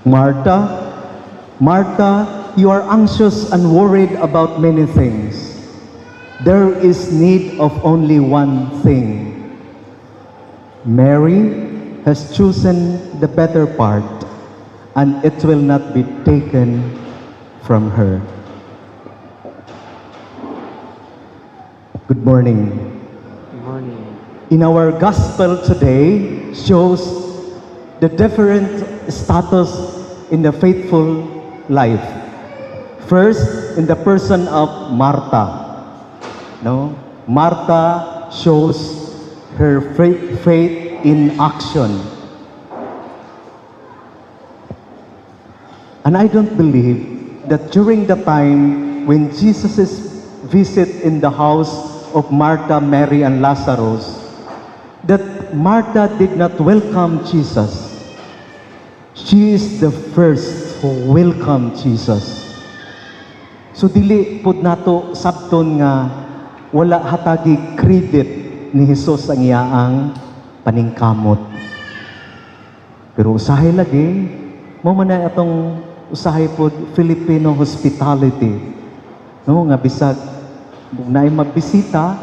Martha, Martha, you are anxious and worried about many things. There is need of only one thing. Mary has chosen the better part, and it will not be taken from her. Good morning. Good morning. In our gospel today shows the different status in the faithful life. First, in the person of Martha. No? Martha shows her faith in action. And I don't believe that during the time when Jesus' visit in the house of Martha, Mary, and Lazarus, that Martha did not welcome Jesus. She is the first who welcomed Jesus. So dili pud nato sabton nga wala hatagi credit ni Jesus ang iyaang paningkamot. Pero usahay lagi, mo man na atong usahay pod Filipino hospitality. No, nga bisag naay magbisita,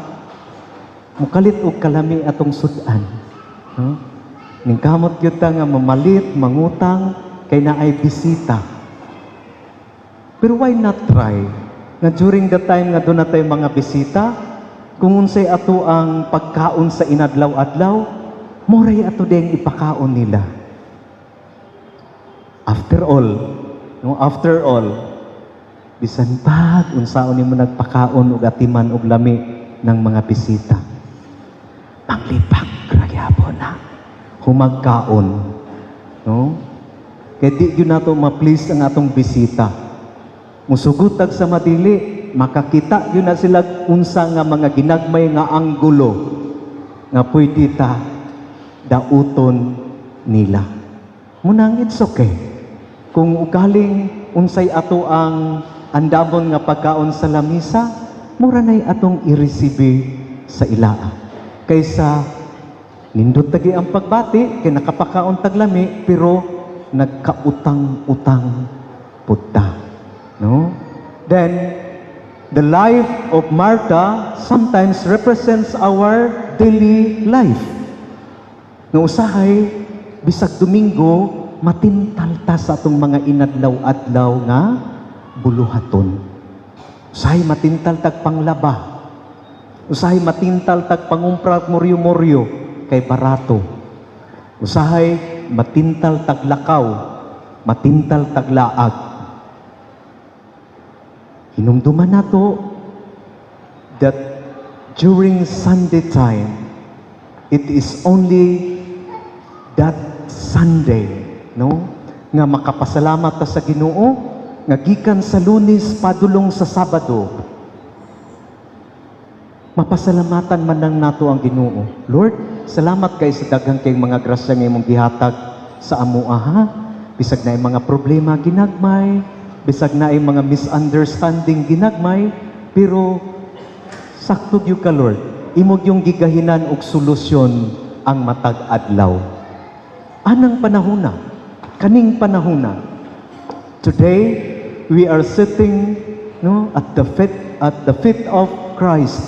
mukalit og kalami atong sudan. No? Ningkamot gyud ta nga mamalit, mangutang kay naay bisita. Pero why not try nga during the time nga doon na tayo mga bisita, kung unsay ato ang pagkaon sa inadlaw-adlaw, moray ato ding ipakaon nila. After all, bisan pa unsaon nimo nagpakaon og atiman og lami ng mga bisita. Panglipang gragyapon na humagkaon. No? Kaya di yun nato ma-please ang atong bisita. Musugutag sa madili, makakita yun na sila unsa nga mga ginagmay nga anggulo nga pwede ta dauton nila. Munang it's okay. Kung ugaling unsay ato ang andamon nga pagkaon sa lamisa, mura nay atong i-receive sa ilaa. Kaysa nindot tagi ang pagbati, kay nakapakaon taglami, pero nagkautang-utang putta. No? Then, the life of Martha sometimes represents our daily life. Nga usahay, bisag Domingo, matintalta sa atong mga inadlaw-adlaw nga buluhaton. Usahay matintaltag panglaba. Usahay matintaltag pangumpra moryo-moryo kay barato. Usahay matintaltag lakaw, matintaltag laag. Hinumduman nato that during Sunday time, it is only that Sunday, no? Nga makapasalamat ta sa Ginoo, nga gikan sa Lunes padulong sa Sabado. Mapasalamatan man lang nato ang Ginoo. Lord, salamat kay sa daghang kay mga grasya nga imong gihatag sa amoa ha. Bisag na mga problema ginagmay, bisag na mga misunderstanding ginagmay, pero sakto gyud ka Lord. Imog yung gigahinan og solusyon ang matag adlaw. Anang panahona, kaning panahona. Today we are sitting at the feet of Christ,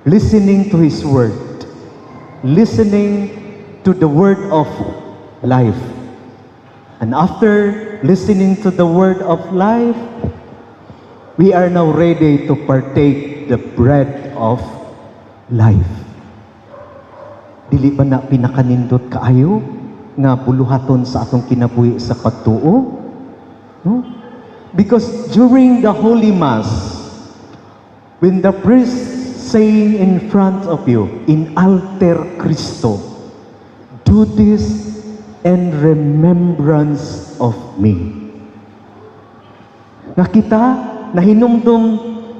listening to His word, listening to the word of life. And after listening to the word of life, we are now ready to partake the bread of life. Dili ba na pinakanindot kaayo nga buluhaton sa atong kinabuhi sa pagtuo? No? Because during the Holy Mass, when the priest saying in front of you, in alter Christo, do this in remembrance of me. Nga kita nahinumdum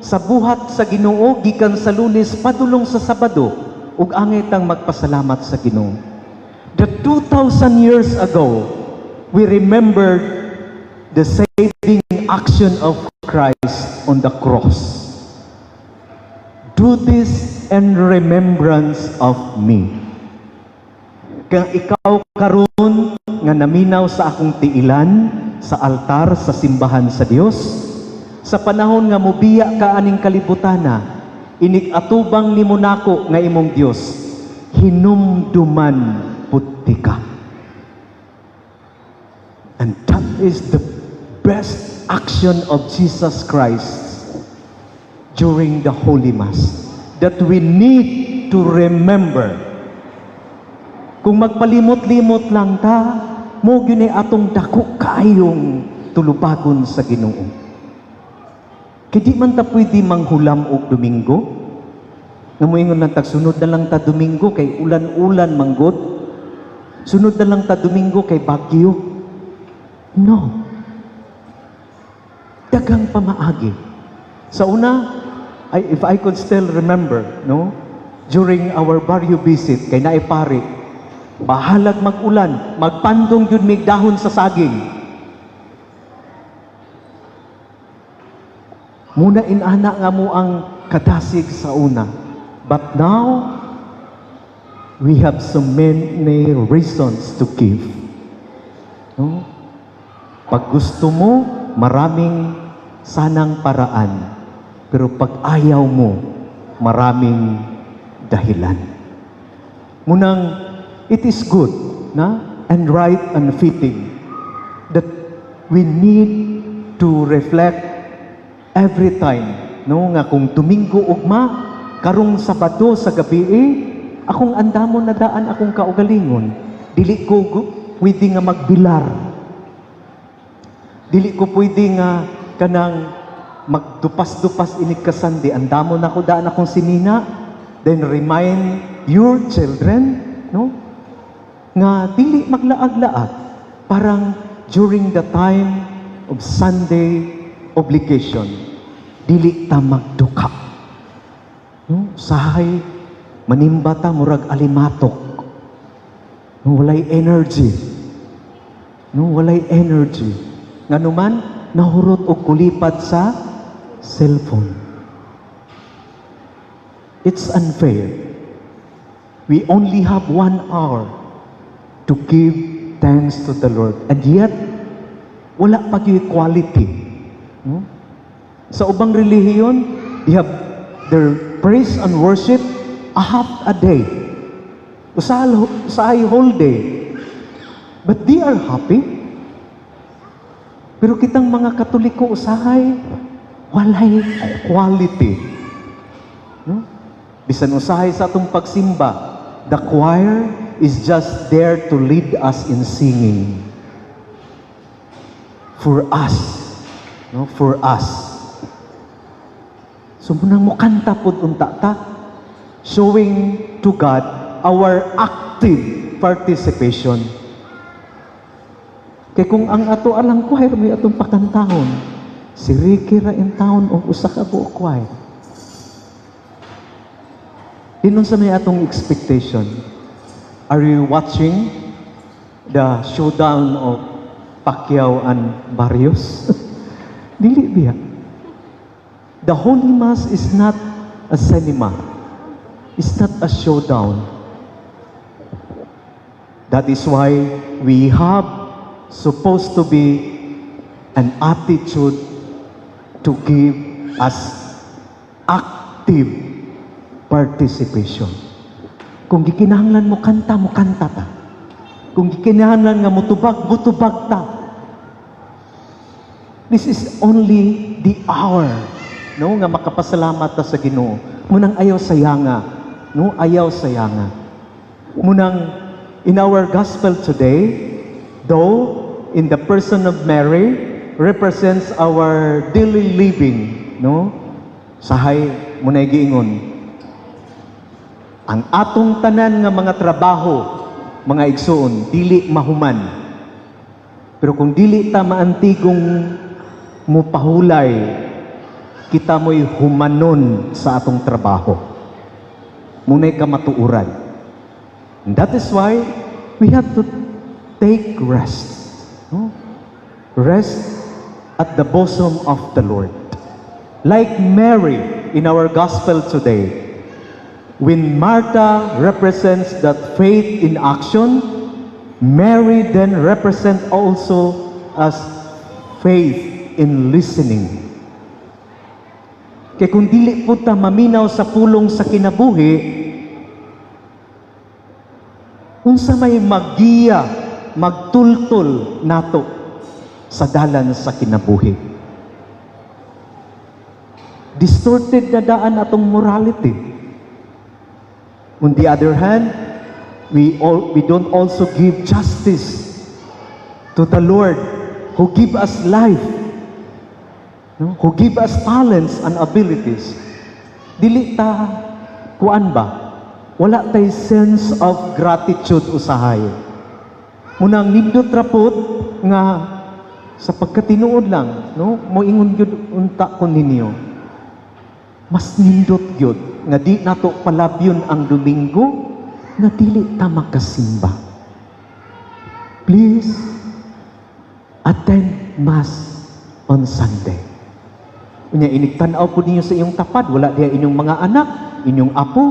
sa buhat sa Ginoo gikan sa Lunes padulong sa Sabado ug angay tang magpasalamat sa Ginoo. That 2,000 years ago, we remembered the saving action of Christ on the cross. Do this in remembrance of me. Kaya ikaw karon nga naminaw sa akong tiilan, sa altar, sa simbahan sa Dios, sa panahon nga mubiya ka aning kalibutana, inig-atubang nimo nako nga imong Dios, hinumduman puti ka. And that is the best action of Jesus Christ during the Holy Mass that we need to remember. Kung magpalimot-limot lang ta, mo gyud atong dako kaayong tulubagon sa Ginoo. Kay di man ta pwede manghulam og Domingo. Nga moingon lang tagsunod na lang ta Domingo kay ulan-ulan manggod. Sunod na lang ta Domingo kay bagyo. No. Dagang pamaagi. Sa una, if I could still remember, no, during our barrio visit kay naay pare, bahalag mag-ulan, magpandong yun may dahon sa saging. Muna inana nga mo ang kadasig sa una. But now, we have so many reasons to give. No? Pag gusto mo, maraming sanang paraan. Pero pag ayaw mo, maraming dahilan. Munang, it is good, na, and right and fitting that we need to reflect every time, no, nga kung Domingo ugma, karong Sabado sa gabi, akong andamon na daan akong kaugalingon, dili ko pwede nga magbilar. Dili ko pwede nga kanang magdupas-dupas inikasandi. Andamon ako daan akong sinina, then remind your children, no, nga dili maglaag-laag. Parang during the time of Sunday obligation, dili ta magduka. No? Sahay, manimba ta murag alimatok. No, walay energy. No, walay energy. Nga naman, nahurot o kulipad sa cellphone. It's unfair. We only have 1 hour to give thanks to the Lord. And yet, wala pa yung equality. No? Sa ubang relihiyon, they have their praise and worship a half a day. Usahay whole day. But they are happy. Pero kitang mga Katoliko usahay, walay quality. No? Bisan usahay sa atong pagsimba, the choir is just there to lead us in singing. For us. No? For us. So munang mo kanta pod unta ta, showing to God our active participation. Kaya kung ang ato alang choir may atong pakantahon, si Ricky ra in town o usa ka buok choir. Inon sa may atong expectation. Are you watching the showdown of Pacquiao and Barrios? Dili biya. The Holy Mass is not a cinema. It's not a showdown. That is why we have supposed to be an attitude to give as active participation. Kung gikinahanglan mo kanta ta. Kung gikinahanglan nga mutubag ta. This is only the hour, no, nga makapasalamat ta sa Ginoo. Munang ayaw sayanga, no, ayaw sayanga. Munang in our gospel today, though in the person of Mary represents our daily living, no? Sahay munay giingon. Ang atong tanan nga mga trabaho, mga igsoon, dili mahuman. Pero kung dili ta maantigong mupahulay, kita mo'y humanon sa atong trabaho. Munay ka matuuran. And that is why we have to take rest. No? Rest at the bosom of the Lord. Like Mary in our gospel today, When Martha represents that faith in action, Mary then represents also as faith in listening. Kaya kung dili po ta maminaw sa pulong sa kinabuhi, unsa may maggiya, magtultol nato sa dalan sa kinabuhi. Distorted na daan atong morality. On the other hand, we don't also give justice to the Lord who give us life, no? Who give us talents and abilities. Dili ta kuan ba? Wala tay sense of gratitude usahay. Munang nindot rapot nga sa pagkatinuod lang, no? Moingon gyud unta kon ninyo. Mas nindot gyud nga di nato palabyon ang Domingo nga dili ta makasimba. Please attend Mass on Sunday. Unya inigtan-aw po ninyo sa iyong tapad, wala diha inyong mga anak, inyong apo.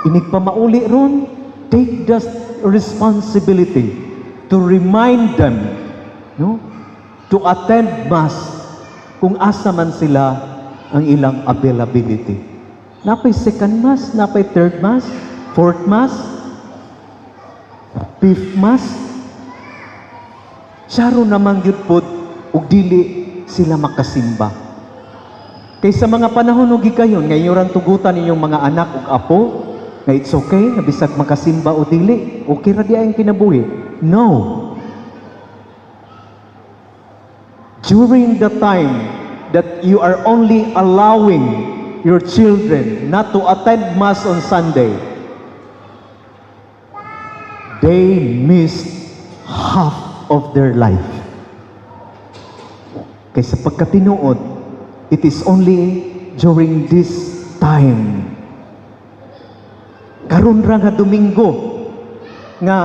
Inig pa mauli ron, take the responsibility to remind them, no, to attend Mass kung asa man sila ang ilang availability. Napay second Mass, napay third Mass, fourth Mass, fifth Mass. Saro namang yun po, ug dili sila makasimba. Kay sa mga panahon ug gikayon, ngayon tugutan ninyong mga anak ug apo, nga it's okay, na bisag makasimba o dili, okay ra di ang kinabuhi. No. During the time that you are only allowing your children not to attend Mass on Sunday, they missed half of their life. Kaya sa pagkatinuod, it is only during this time. Karon ra nga Domingo, nga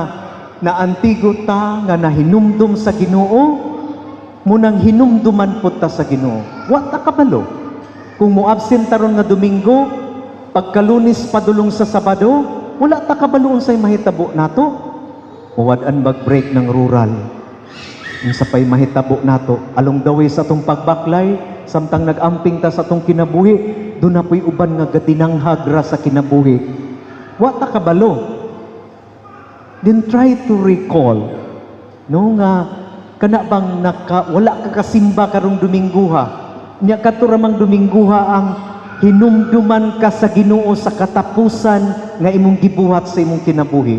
naantigo ta, nga nahinumdum sa Ginoo, munang hinumduman po ta sa Ginoo. Wa ta kabalo. Kung mo-absent taron nga Domingo, pagkalunis padulong sa Sabado, wala ta kabalo unsay mahitabo nato. Uwad-an mag-break ng rural. Unsa pay mahitabo nato along the way sa atong pagbaklay, samtang nag-amping ta sa atong kinabuhi, do na po'y uban nga gatinanghag ra sa kinabuhi. Wa ta kabalo. Then try to recall, no, nga kana bang wala ka kasimba karong Dominguha. Nya katuramang Dominguha ang hinumduman ka sa Ginoo sa katapusan nga imong gibuhat sa imong kinabuhi.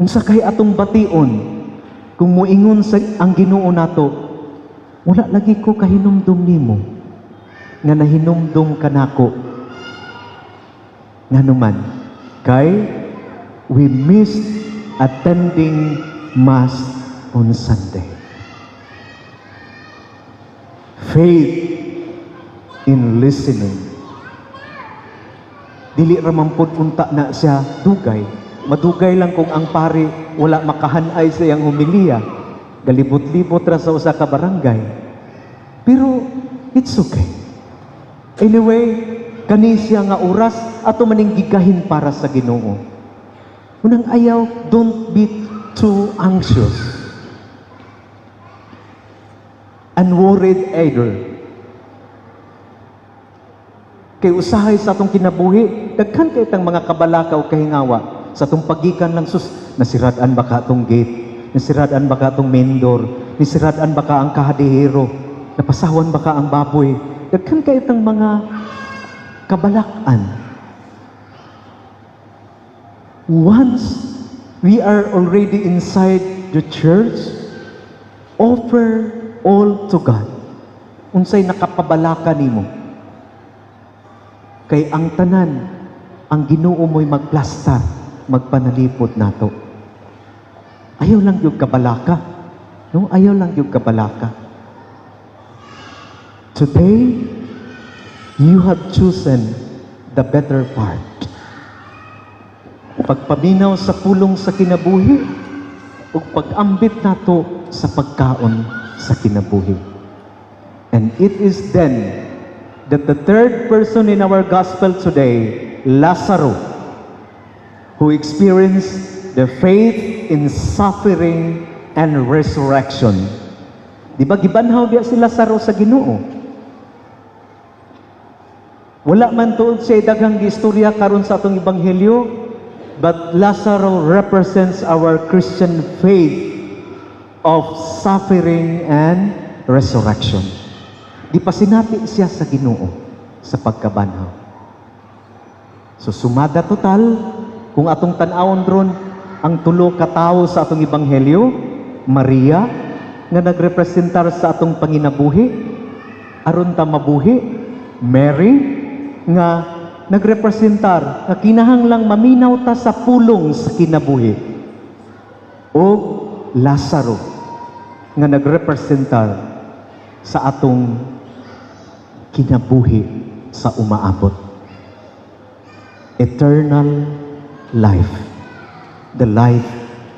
Unsa kay atong bation kung moingon sa ang Ginoo nato, wala lagi ko kahinumdum nimo nga nahinumdum kanako. Nganuman kay we missed attending Mass on Sunday. Faith in listening. Dili ra man pud unta na siya dugay. Madugay lang kung ang pari wala makahanay sa iyang homilya. Galibot-libot ra sa usa ka barangay. Pero it's okay. Anyway, kani siya nga oras ato maning gigahin para sa Ginoo. Unang ayaw, don't be too anxious and worried either. Kay usahay sa atong kinabuhi, daghan kay tang mga kabalakaw kahingawa sa atong pagikan lang sus, nasirad-an ba ka atong gate, nasirad-an ba ka atong main door, nasirad-an ba ka ang kahadihero, napasawan ba ka ang baboy. Daghan kay tang mga kabalakan. Once we are already inside the church, offer all to God. Unsay nakapabalaka nimo. Kay ang tanan, ang Ginoo mo'y magplastar, magpanalipod nato. Ayaw lang yung kabalaka. No? Ayaw lang yung kabalaka. Today, you have chosen the better part. Pagpaminaw sa pulong sa kinabuhi ug pag-ambit nato sa pagkaon sa kinabuhi. And it is then that the third person in our gospel today, Lazarus, who experienced the faith in suffering and resurrection. Di ba gibanhaw biya si Lazarus sa Ginoo? Wala man tuod siya daghang istorya karon sa atong ebanghelyo, but Lazarus represents our Christian faith of suffering and resurrection. Di pa sinati siya sa Ginoo sa pagkabanhaw. So sumada total, kung atong tan-awon ron, ang tulo ka tawo sa atong ebanghelyo, Maria, nga nagrepresentar sa atong panginabuhi, aron ta mabuhi, Mary, nga nagrepresentar nga kinahanglang maminaw ta sa pulong sa kinabuhi, o Lazarus nga nagrepresentar sa atong kinabuhi sa umaabot, eternal life, the life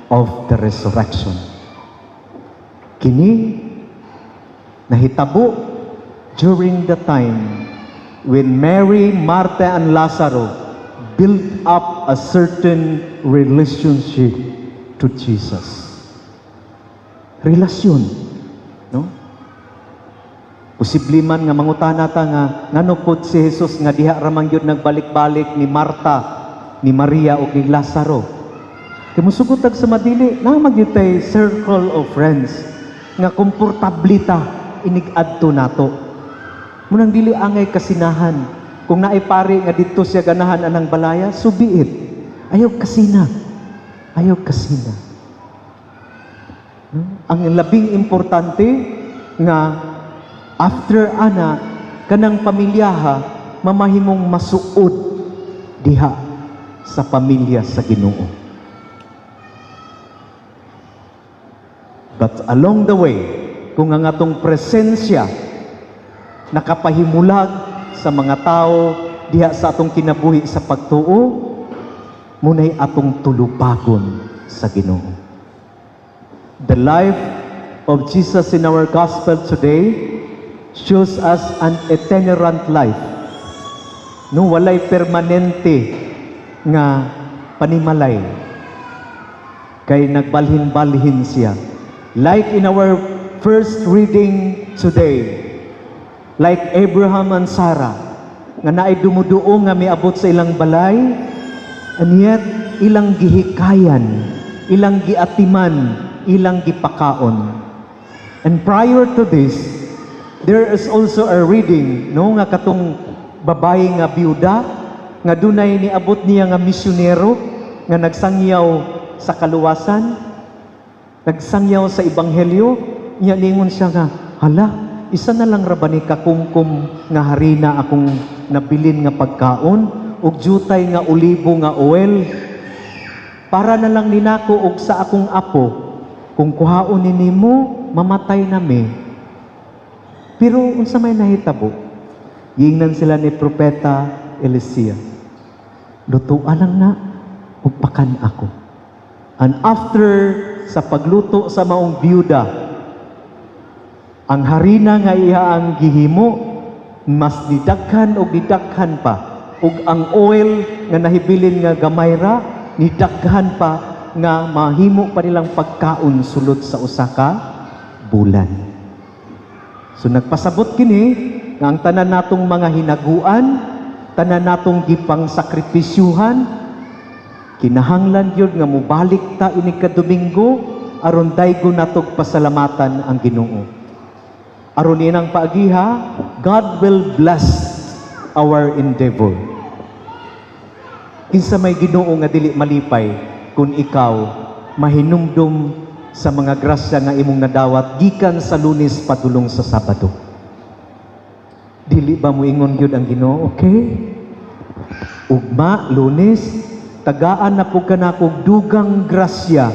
of the resurrection. Kini nahitabo during the time when Mary, Martha, and Lazarus built up a certain relationship to Jesus. Relasyon, no? Posible man nga mangutana ta nga ngano pod si Jesus nga diha ra man gyud nagbalik-balik ni Marta, ni Maria ug ni Lazaro. Kay musugotag sa madili na magyutay circle of friends nga komportable ta inig adto nato. Munang dili angay kasinahan. Kung naay pare nga dito siya ganahan anang balaya, subiit. Ayaw kasina. Ayaw kasina. Ang labing importante nga after ana kanang pamilyaha mamahimong masuod diha sa pamilya sa Ginoo. But along the way, kung ang atong presensya nakapahimulag sa mga tao diha sa atong kinabuhi sa pagtuo, munay atong tulupagon sa Ginoo. The life of Jesus in our gospel today shows us an itinerant life. No, walay permanente nga panimalay. Kay nagbalhin-balhin siya. Like in our first reading today, like Abraham and Sarah, nga naay dumuduo nga miabot sa ilang balay, and yet ilang gihikayan, ilang giatiman, ilang gipakaon. And prior to this, there is also a reading, no, nga katong babae nga biyuda, nga dunay niabot niya nga misyonero, nga nagsangyaw sa kaluwasan, nagsangyaw sa ebanghelyo, niya ningon siya nga, hala, isa na lang ra ba ni kakumkum nga harina akong nabilin nga pagkaon, ug jutay nga olibo nga oil, para na lang ninako og sa akong apo, kung kuhaon ninimo, mamatay nami. Pero unsa may nahitabo? Gingnan sila ni Propeta Elisea. Lutuan lang na, ug pakan ako. And after sa pagluto sa maong biyuda, ang harina nga iya ang gihimo, mas didaghan o didaghan pa. Ug ang oil nga nahibilin nga gamay ra, nidaghan pa nga mahimo pa nilang pagkaon sulod sa usa ka bulan. So nagpasabot kini nga ang tanan natong mga hinaguan, tanan natong gipang sakripisyuhan, kinahanglan yun nga mubalik ta ini ka Domingo aron daygo natog pasalamatan ang Ginoo. Aron inang paagiha, God will bless our endeavor. Kinsa may Ginoo nga dili malipay kung ikaw mahinumdum sa mga grasya nga imong nadawat gikan sa Lunes padulong sa Sabado. Dili ba mo ingon gyud ang Ginoo? Okay? Ugma, Lunes, tagaan na po ka na kong dugang grasya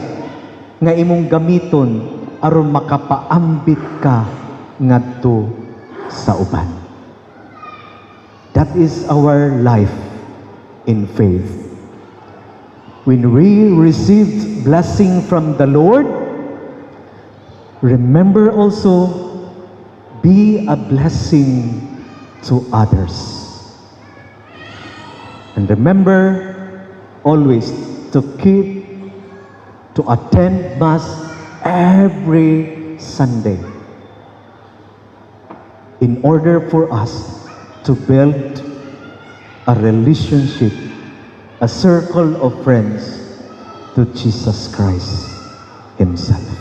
nga imong gamiton aron makapaambit ka ngadto sa uban. That is our life in faith. When we received blessing from the Lord, remember also, be a blessing to others. And remember always to attend Mass every Sunday in order for us to build a relationship, a circle of friends to Jesus Christ Himself.